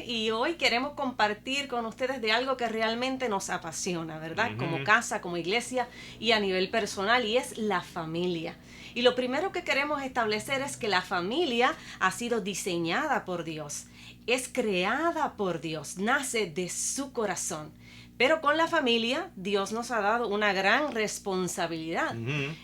Y hoy queremos compartir con ustedes de algo que realmente nos apasiona, ¿verdad? Como casa, como iglesia y a nivel personal, y es la familia. Y lo primero que queremos establecer es que la familia ha sido diseñada por Dios, es creada por Dios, nace de su corazón. Pero con la familia, Dios nos ha dado una gran responsabilidad.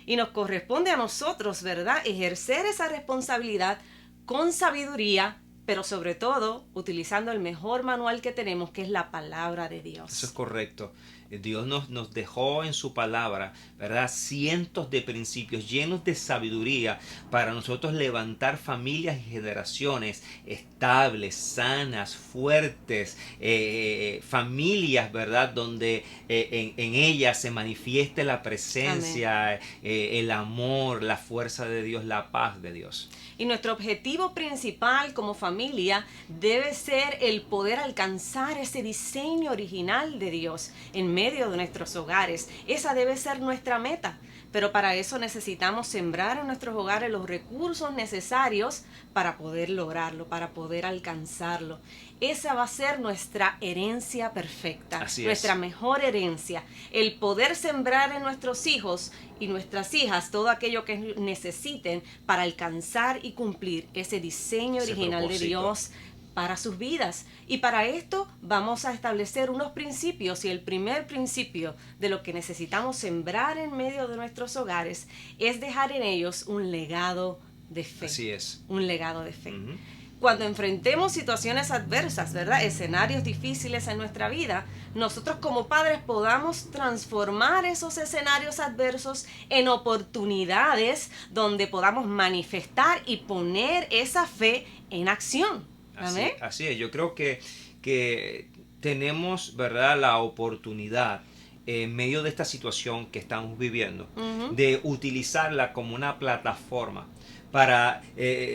Y nos corresponde a nosotros, ¿verdad?, ejercer esa responsabilidad con sabiduría, pero sobre todo utilizando el mejor manual que tenemos, que es la palabra de Dios. Eso es correcto. Dios nos dejó en su palabra, ¿verdad?, cientos de principios llenos de sabiduría para nosotros levantar familias y generaciones estables, sanas, fuertes, familias, ¿verdad?, donde en ellas se manifieste la presencia, el amor, la fuerza de Dios, la paz de Dios. Y nuestro objetivo principal como familia debe ser el poder alcanzar ese diseño original de Dios en medio de nuestros hogares. Esa debe ser nuestra meta. Pero para eso necesitamos sembrar en nuestros hogares los recursos necesarios para poder lograrlo, para poder alcanzarlo. Esa va a ser nuestra herencia perfecta, nuestra mejor herencia. El poder sembrar en nuestros hijos y nuestras hijas todo aquello que necesiten para alcanzar y cumplir ese diseño original de Dios para sus vidas. Y para esto vamos a establecer unos principios, y el primer principio de lo que necesitamos sembrar en medio de nuestros hogares es dejar en ellos un legado de fe. Así es. Un legado de fe. Cuando enfrentemos situaciones adversas, ¿verdad?, escenarios difíciles en nuestra vida, nosotros como padres podamos transformar esos escenarios adversos en oportunidades donde podamos manifestar y poner esa fe en acción. ¿Amén? Así es. Yo creo que tenemos, ¿verdad?, la oportunidad en medio de esta situación que estamos viviendo, de utilizarla como una plataforma para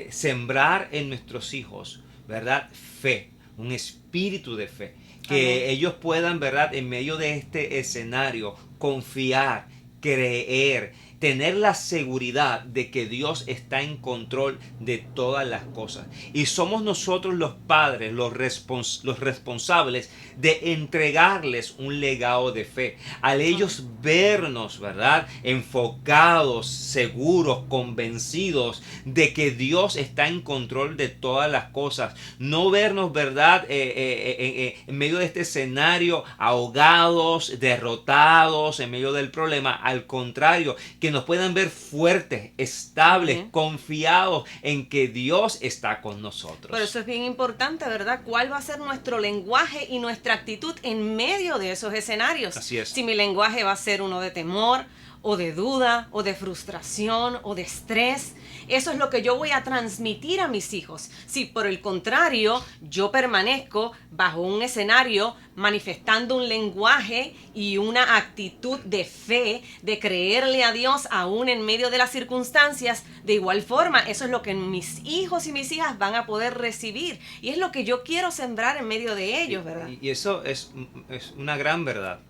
sembrar en nuestros hijos, ¿verdad?, fe, un espíritu de fe, que ellos puedan, ¿verdad?, en medio de este escenario, confiar, creer, tener la seguridad de que Dios está en control de todas las cosas. Y somos nosotros los padres, los responsables de entregarles un legado de fe. Al ellos vernos, ¿verdad?, enfocados, seguros, convencidos de que Dios está en control de todas las cosas. No vernos, ¿verdad?, en medio de este escenario ahogados, derrotados, en medio del problema. Al contrario, que nos puedan ver fuertes, estables, confiados en que Dios está con nosotros. Por eso es bien importante, ¿verdad?, cuál va a ser nuestro lenguaje y nuestra actitud en medio de esos escenarios. Así es. Si mi lenguaje va a ser uno de temor, o de duda, o de frustración, o de estrés, eso es lo que yo voy a transmitir a mis hijos. Si por el contrario yo permanezco bajo un escenario manifestando un lenguaje y una actitud de fe, de creerle a Dios aún en medio de las circunstancias, de igual forma eso es lo que mis hijos y mis hijas van a poder recibir, y es lo que yo quiero sembrar en medio de ellos, ¿verdad? Y eso es una gran verdad.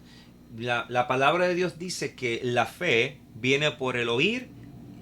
La palabra de Dios dice que la fe viene por el oír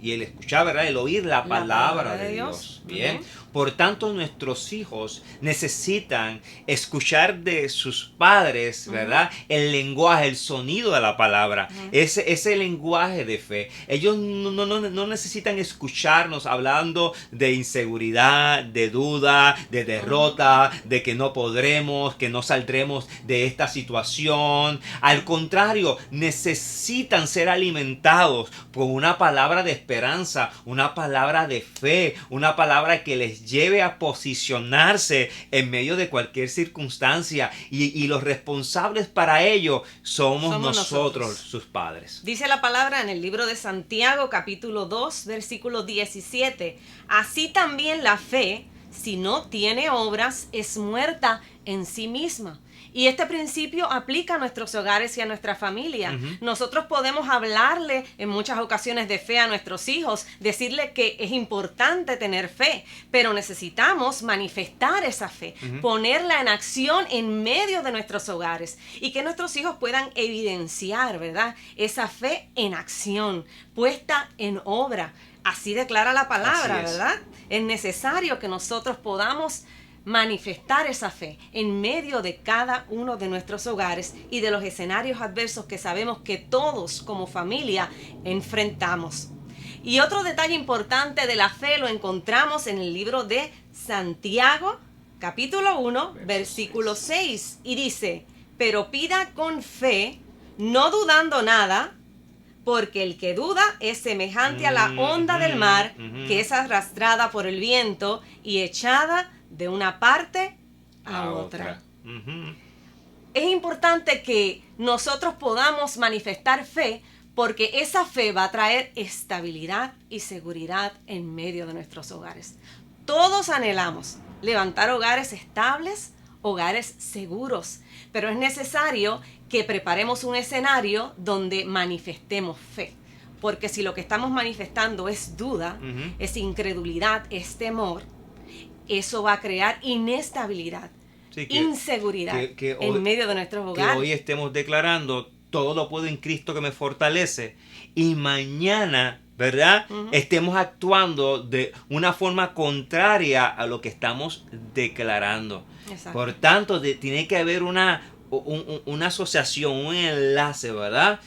y el escuchar, ¿verdad?, el oír la palabra de Dios. Bien. Por tanto, nuestros hijos necesitan escuchar de sus padres, ¿verdad?, el lenguaje, el sonido de la palabra, ese lenguaje de fe. Ellos no necesitan escucharnos hablando de inseguridad, de duda, de derrota, de que no podremos, que no saldremos de esta situación. Al contrario, necesitan ser alimentados con una palabra de esperanza, una palabra de fe, una palabra que les lleve a posicionarse en medio de cualquier circunstancia, y los responsables para ello somos nosotros, sus padres. Dice la palabra en el libro de Santiago, capítulo 2, versículo 17: así también la fe, si no tiene obras, es muerta en sí misma. Y este principio aplica a nuestros hogares y a nuestra familia. Nosotros podemos hablarle en muchas ocasiones de fe a nuestros hijos, decirle que es importante tener fe, pero necesitamos manifestar esa fe, ponerla en acción en medio de nuestros hogares, y que nuestros hijos puedan evidenciar, ¿verdad?, esa fe en acción, puesta en obra. Así declara la palabra, ¿verdad? Es necesario que nosotros podamos manifestar esa fe en medio de cada uno de nuestros hogares y de los escenarios adversos que sabemos que todos como familia enfrentamos. Y otro detalle importante de la fe lo encontramos en el libro de Santiago, capítulo 1, versículo 6, y dice: pero pida con fe, no dudando nada, porque el que duda es semejante a la onda del mar, que es arrastrada por el viento y echada de una parte a otra. Es importante que nosotros podamos manifestar fe, porque esa fe va a traer estabilidad y seguridad en medio de nuestros hogares. Todos anhelamos levantar hogares estables, hogares seguros, pero es necesario que preparemos un escenario donde manifestemos fe. Porque si lo que estamos manifestando es duda, es incredulidad, es temor, eso va a crear inestabilidad, inseguridad que hoy, en medio de nuestros hogares. Que hoy estemos declarando: todo lo puedo en Cristo que me fortalece, y mañana, ¿verdad? Estemos actuando de una forma contraria a lo que estamos declarando. Exacto. Por tanto, tiene que haber una asociación, un enlace, ¿verdad?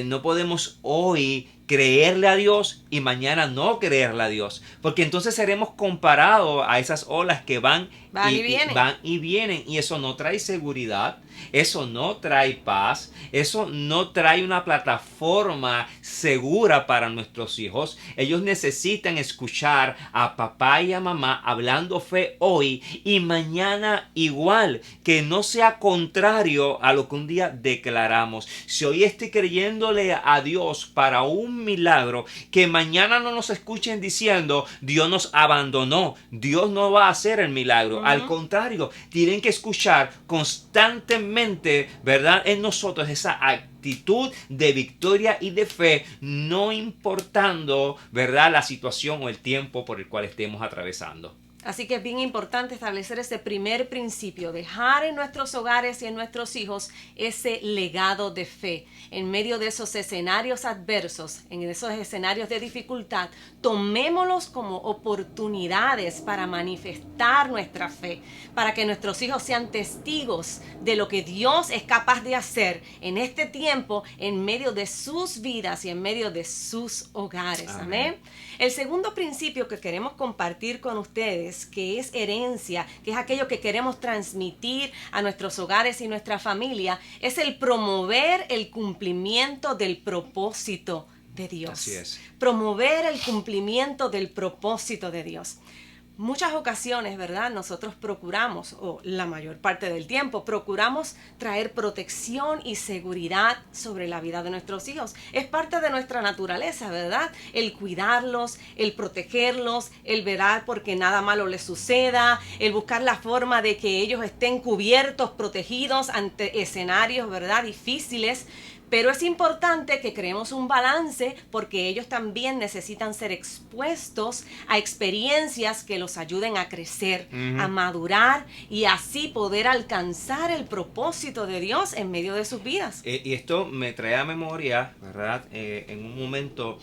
No podemos hoy creerle a Dios y mañana no creerle a Dios, porque entonces seremos comparados a esas olas que van y vienen, y eso no trae seguridad, eso no trae paz, eso no trae una plataforma segura para nuestros hijos. Ellos necesitan escuchar a papá y a mamá hablando fe hoy y mañana igual, que no sea contrario a lo que un día declaramos. Si hoy estoy creyéndole a Dios para un milagro, que mañana no nos escuchen diciendo: Dios nos abandonó, Dios no va a hacer el milagro. Al contrario, tienen que escuchar constantemente, ¿verdad?, en nosotros esa actitud de victoria y de fe, no importando, ¿verdad?, la situación o el tiempo por el cual estemos atravesando. Así que es bien importante establecer ese primer principio, dejar en nuestros hogares y en nuestros hijos ese legado de fe. En medio de esos escenarios adversos, en esos escenarios de dificultad, tomémoslos como oportunidades para manifestar nuestra fe, para que nuestros hijos sean testigos de lo que Dios es capaz de hacer en este tiempo, en medio de sus vidas y en medio de sus hogares. Amén. El segundo principio que queremos compartir con ustedes, que es herencia, que es aquello que queremos transmitir a nuestros hogares y nuestra familia, es el promover el cumplimiento del propósito de Dios. Así es. Promover el cumplimiento del propósito de Dios. Muchas ocasiones, ¿verdad?, nosotros procuramos, o la mayor parte del tiempo, procuramos traer protección y seguridad sobre la vida de nuestros hijos. Es parte de nuestra naturaleza, ¿verdad? El cuidarlos, el protegerlos, el velar porque nada malo les suceda, el buscar la forma de que ellos estén cubiertos, protegidos ante escenarios, ¿verdad?, difíciles. Pero es importante que creemos un balance, porque ellos también necesitan ser expuestos a experiencias que los ayuden a crecer, a madurar y así poder alcanzar el propósito de Dios en medio de sus vidas. Y esto me trae a memoria, ¿verdad?, en un momento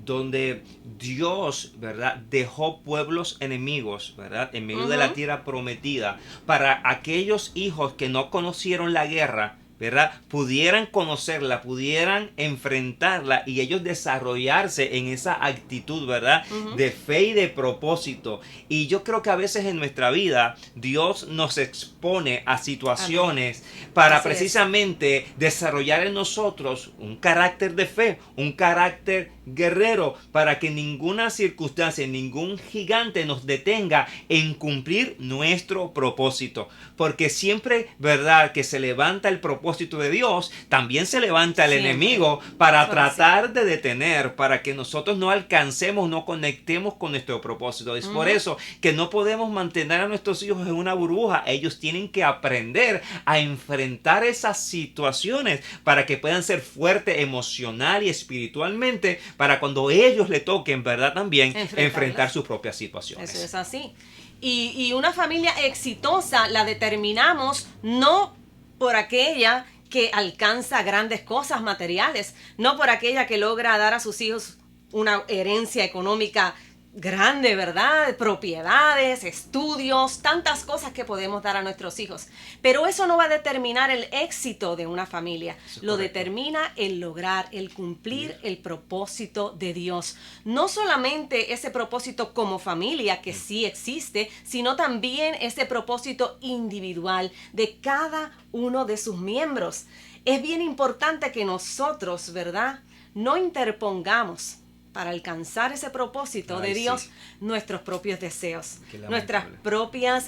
donde Dios, ¿verdad?, dejó pueblos enemigos, ¿verdad?, en medio de la tierra prometida, para aquellos hijos que no conocieron la guerra, ¿verdad?, pudieran conocerla, pudieran enfrentarla y ellos desarrollarse en esa actitud, ¿verdad?, de fe y de propósito. Y yo creo que a veces en nuestra vida Dios nos expone a situaciones para precisamente desarrollar en nosotros un carácter de fe, un carácter guerrero, para que ninguna circunstancia, ningún gigante nos detenga en cumplir nuestro propósito. Porque siempre, ¿verdad?, que se levanta el propósito de Dios, también se levanta el enemigo para tratar de detener, para que nosotros no alcancemos, no conectemos con nuestro propósito. Es por eso que no podemos mantener a nuestros hijos en una burbuja. Ellos tienen que aprender a enfrentar esas situaciones para que puedan ser fuertes emocional y espiritualmente, para cuando ellos le toquen, ¿verdad?, también enfrentar sus propias situaciones. Eso es así. Y una familia exitosa la determinamos no por aquella que alcanza grandes cosas materiales, no por aquella que logra dar a sus hijos una herencia económica grande, ¿verdad? Propiedades, estudios, tantas cosas que podemos dar a nuestros hijos. Pero eso no va a determinar el éxito de una familia. Lo determina el lograr, el cumplir el propósito de Dios. No solamente ese propósito como familia, que sí existe, sino también ese propósito individual de cada uno de sus miembros. Es bien importante que nosotros, ¿verdad?, no interpongamos para alcanzar ese propósito de Dios, nuestros propios deseos, nuestras propias,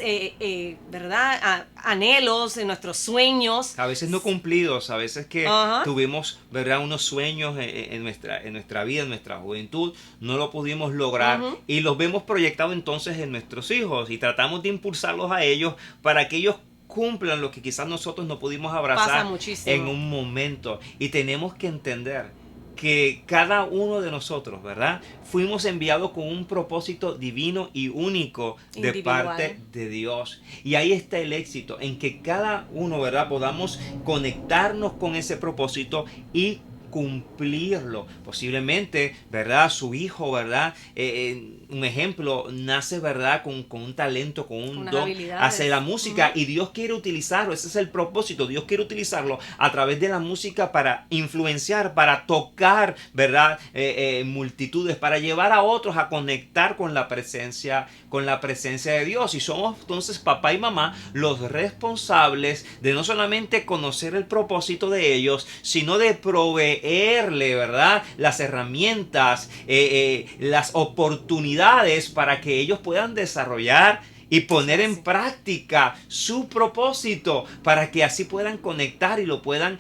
¿verdad?, anhelos, nuestros sueños. A veces no cumplidos, a veces que tuvimos, ¿verdad?, unos sueños en nuestra vida, en nuestra juventud, no lo pudimos lograr y los vemos proyectados entonces en nuestros hijos y tratamos de impulsarlos a ellos para que ellos cumplan lo que quizás nosotros no pudimos abrazar en un momento. Y tenemos que entender que cada uno de nosotros, ¿verdad?, fuimos enviados con un propósito divino y único de parte de Dios. Y ahí está el éxito, en que cada uno, ¿verdad?, podamos conectarnos con ese propósito y cumplirlo. Posiblemente, ¿verdad?, su hijo, ¿verdad?, un ejemplo, nace, ¿verdad?, con un talento, con un don hacia la música y Dios quiere utilizarlo. Ese es el propósito. Dios quiere utilizarlo a través de la música para influenciar, para tocar, ¿verdad?, multitudes, para llevar a otros a conectar con la presencia de Dios. Y somos entonces papá y mamá los responsables de no solamente conocer el propósito de ellos, sino de proveerle, ¿verdad?, las herramientas, las oportunidades para que ellos puedan desarrollar y poner en práctica su propósito para que así puedan conectar y lo puedan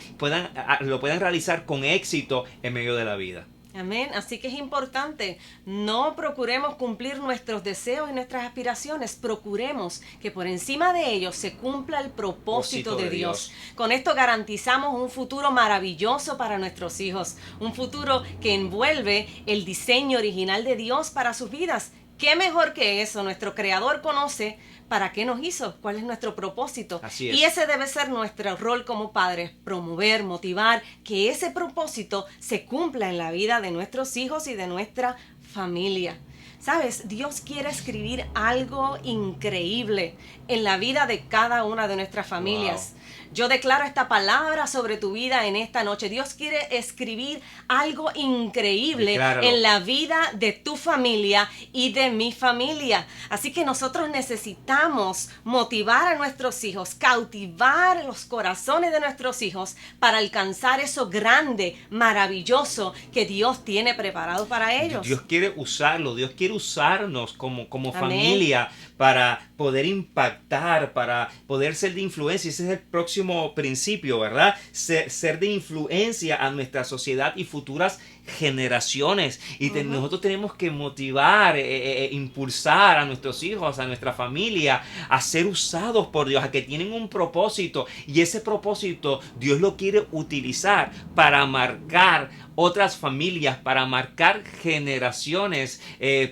realizar con éxito en medio de la vida. Amén. Así que es importante, no procuremos cumplir nuestros deseos y nuestras aspiraciones, procuremos que por encima de ellos se cumpla el propósito de Dios. Con esto garantizamos un futuro maravilloso para nuestros hijos, un futuro que envuelve el diseño original de Dios para sus vidas. ¿Qué mejor que eso? Nuestro Creador conoce para qué nos hizo, cuál es nuestro propósito. Así es. Y ese debe ser nuestro rol como padres, promover, motivar, que ese propósito se cumpla en la vida de nuestros hijos y de nuestra familia. ¿Sabes? Dios quiere escribir algo increíble en la vida de cada una de nuestras familias. Wow. Yo declaro esta palabra sobre tu vida en esta noche. Dios quiere escribir algo increíble en la vida de tu familia y de mi familia. Así que nosotros necesitamos motivar a nuestros hijos, cautivar los corazones de nuestros hijos para alcanzar eso grande, maravilloso que Dios tiene preparado para ellos. Dios quiere usarlo, Dios quiere usarnos como familia para poder impactar, para poder ser de influencia. Ese es el próximo principio, ¿verdad? Ser de influencia a nuestra sociedad y futuras generaciones. Y nosotros tenemos que motivar, impulsar a nuestros hijos, a nuestra familia, a ser usados por Dios, a que tienen un propósito. Y ese propósito Dios lo quiere utilizar para marcar otras familias, para marcar generaciones,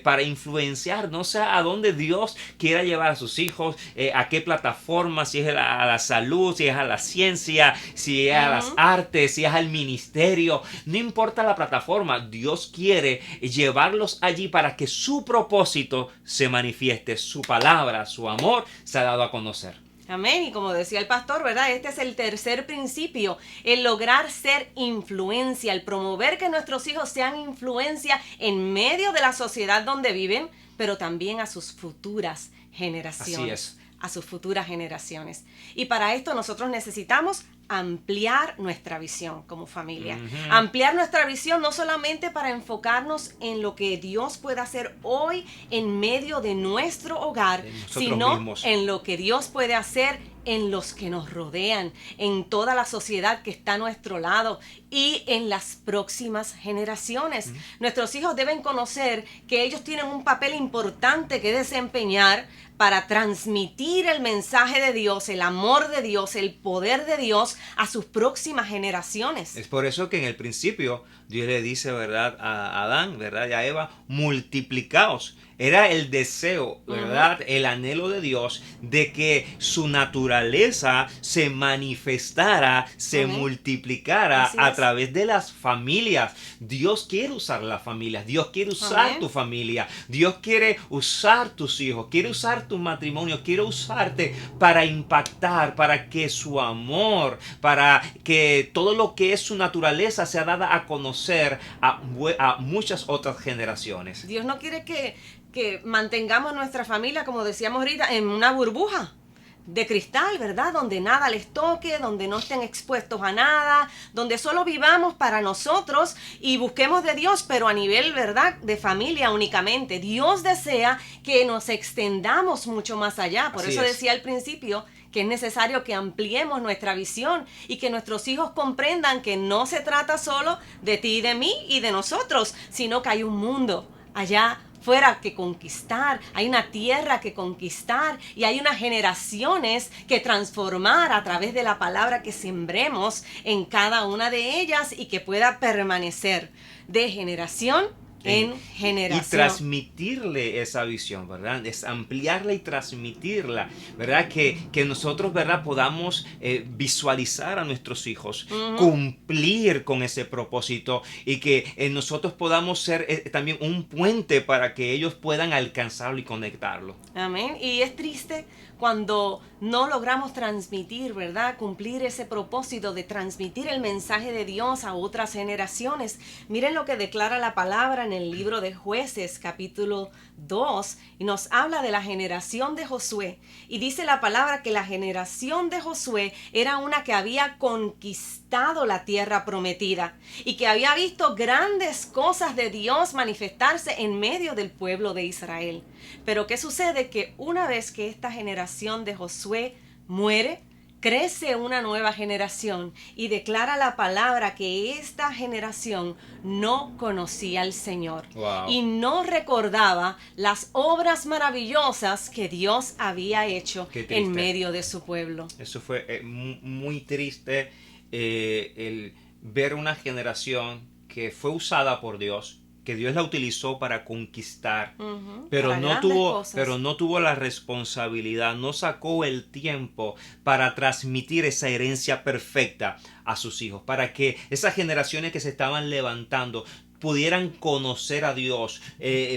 para influenciar, no sé a dónde Dios quiera llevar a sus hijos, a qué plataforma, si es a la salud, si es a la ciencia, si es a las artes, si es al ministerio, no importa la plataforma, Dios quiere llevarlos allí para que su propósito se manifieste, su palabra, su amor se ha dado a conocer. Amén. Y como decía el pastor, ¿verdad? Este es el tercer principio, el lograr ser influencia, el promover que nuestros hijos sean influencia en medio de la sociedad donde viven, pero también a sus futuras generaciones. Así es. A sus futuras generaciones. Y para esto nosotros necesitamos ampliar nuestra visión como familia. Ampliar nuestra visión no solamente para enfocarnos en lo que Dios puede hacer hoy en medio de nuestro hogar, sino mismos, en lo que Dios puede hacer en los que nos rodean, en toda la sociedad que está a nuestro lado y en las próximas generaciones. Nuestros hijos deben conocer que ellos tienen un papel importante que desempeñar para transmitir el mensaje de Dios, el amor de Dios, el poder de Dios a sus próximas generaciones. Es por eso que en el principio Dios le dice, ¿verdad?, a Adán, ¿verdad?, y a Eva, multiplicaos. Era el deseo, ¿verdad?, el anhelo de Dios de que su naturaleza se manifestara, se multiplicara a través de las familias. Dios quiere usar las familias, Dios quiere usar tu familia, Dios quiere usar tus hijos, quiere usar tu matrimonio, quiere usarte para impactar, para que su amor, para que todo lo que es su naturaleza sea dada a conocer a muchas otras generaciones. Dios no quiere que mantengamos nuestra familia, como decíamos ahorita, en una burbuja de cristal, ¿verdad? Donde nada les toque, donde no estén expuestos a nada, donde solo vivamos para nosotros y busquemos de Dios, pero a nivel, ¿verdad?, de familia únicamente. Dios desea que nos extendamos mucho más allá. Por eso decía al principio que es necesario que ampliemos nuestra visión y que nuestros hijos comprendan que no se trata solo de ti y de mí y de nosotros, sino que hay un mundo allá fuera que conquistar, hay una tierra que conquistar y hay unas generaciones que transformar a través de la palabra que sembremos en cada una de ellas y que pueda permanecer de generación en generación. Y transmitirle esa visión, ¿verdad? Es ampliarla y transmitirla, ¿verdad? Que nosotros, ¿verdad?, podamos visualizar a nuestros hijos, cumplir con ese propósito y que nosotros podamos ser también un puente para que ellos puedan alcanzarlo y conectarlo. Amén. Y es triste cuando no logramos transmitir, ¿verdad?, cumplir ese propósito de transmitir el mensaje de Dios a otras generaciones. Miren lo que declara la palabra en el libro de Jueces, capítulo 2, y nos habla de la generación de Josué. Y dice la palabra que la generación de Josué era una que había conquistado la tierra prometida y que había visto grandes cosas de Dios manifestarse en medio del pueblo de Israel. Pero ¿qué sucede? Que una vez que esta generación de Josué muere, crece una nueva generación y declara la palabra que esta generación no conocía al Señor. Wow. Y no recordaba las obras maravillosas que Dios había hecho en medio de su pueblo. Eso fue muy triste, el ver una generación que fue usada por Dios, que Dios la utilizó para conquistar, pero no tuvo la responsabilidad, no sacó el tiempo para transmitir esa herencia perfecta a sus hijos, para que esas generaciones que se estaban levantando pudieran conocer a Dios,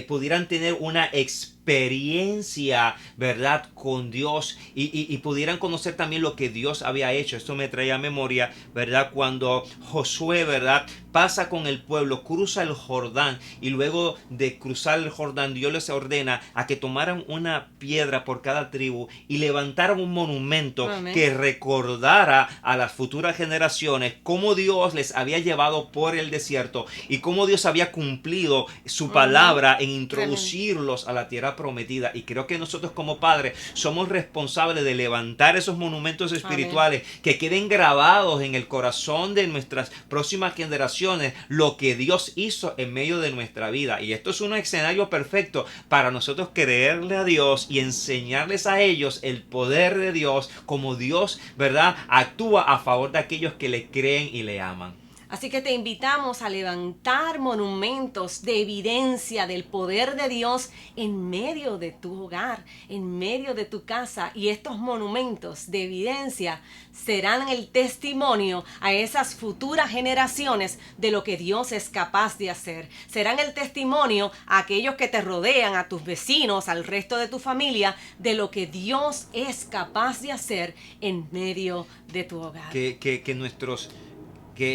pudieran tener una experiencia, ¿verdad?, con Dios y pudieran conocer también lo que Dios había hecho. Esto me trae a memoria, ¿verdad?, cuando Josué, ¿verdad?, pasa con el pueblo, cruza el Jordán y luego de cruzar el Jordán Dios les ordena a que tomaran una piedra por cada tribu y levantaran un monumento que recordara a las futuras generaciones cómo Dios les había llevado por el desierto y cómo Dios había cumplido su palabra en introducirlos a la tierra prometida. Y creo que nosotros como padres somos responsables de levantar esos monumentos espirituales que queden grabados en el corazón de nuestras próximas generaciones, lo que Dios hizo en medio de nuestra vida. Y esto es un escenario perfecto para nosotros creerle a Dios y enseñarles a ellos el poder de Dios, como Dios, ¿verdad?, actúa a favor de aquellos que le creen y le aman. Así que te invitamos a levantar monumentos de evidencia del poder de Dios en medio de tu hogar, en medio de tu casa. Y estos monumentos de evidencia serán el testimonio a esas futuras generaciones de lo que Dios es capaz de hacer. Serán el testimonio a aquellos que te rodean, a tus vecinos, al resto de tu familia, de lo que Dios es capaz de hacer en medio de tu hogar. Que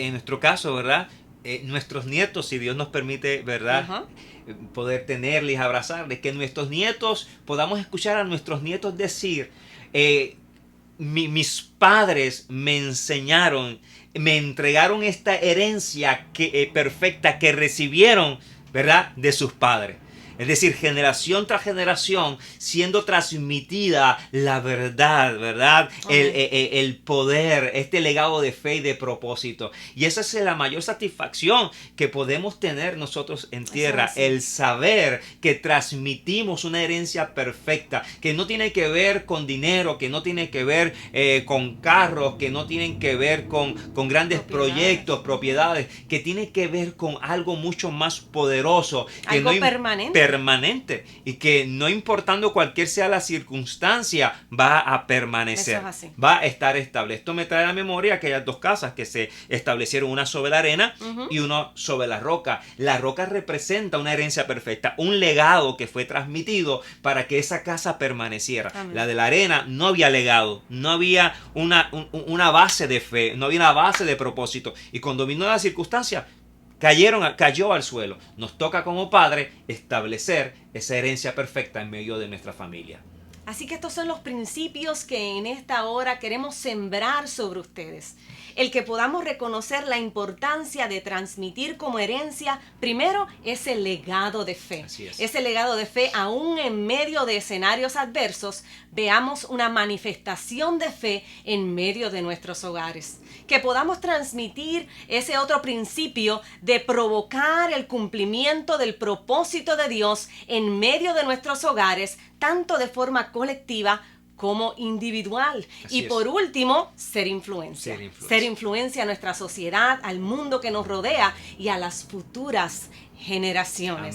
en nuestro caso, ¿verdad?, nuestros nietos, si Dios nos permite, ¿verdad?, poder tenerles, abrazarles, que nuestros nietos, podamos escuchar a nuestros nietos decir, mis padres me enseñaron, me entregaron esta herencia perfecta que recibieron, ¿verdad?, de sus padres. Es decir, generación tras generación siendo transmitida la verdad, ¿verdad? El poder, este legado de fe y de propósito. Y esa es la mayor satisfacción que podemos tener nosotros en tierra, el saber que transmitimos una herencia perfecta, que no tiene que ver con dinero, que no tiene que ver con carros, que no tienen que ver con grandes proyectos, propiedades, que tiene que ver con algo mucho más poderoso, que algo permanente, y que no importando cualquier sea la circunstancia, va a permanecer, va a estar estable. Esto me trae a la memoria aquellas dos casas que se establecieron, una sobre la arena y una sobre la roca. La roca representa una herencia perfecta, un legado que fue transmitido para que esa casa permaneciera. La de la arena no había legado, no había una base de fe, no había una base de propósito, y cuando vino la circunstancia cayó al suelo. Nos toca como padre establecer esa herencia perfecta en medio de nuestra familia. Así que estos son los principios que en esta hora queremos sembrar sobre ustedes. El que podamos reconocer la importancia de transmitir como herencia, primero, ese legado de fe. Así es. Ese legado de fe, aún en medio de escenarios adversos, veamos una manifestación de fe en medio de nuestros hogares. Que podamos transmitir ese otro principio de provocar el cumplimiento del propósito de Dios en medio de nuestros hogares, tanto de forma colectiva como individual. Y por último, ser influencia. Ser influencia a nuestra sociedad, al mundo que nos rodea y a las futuras generaciones.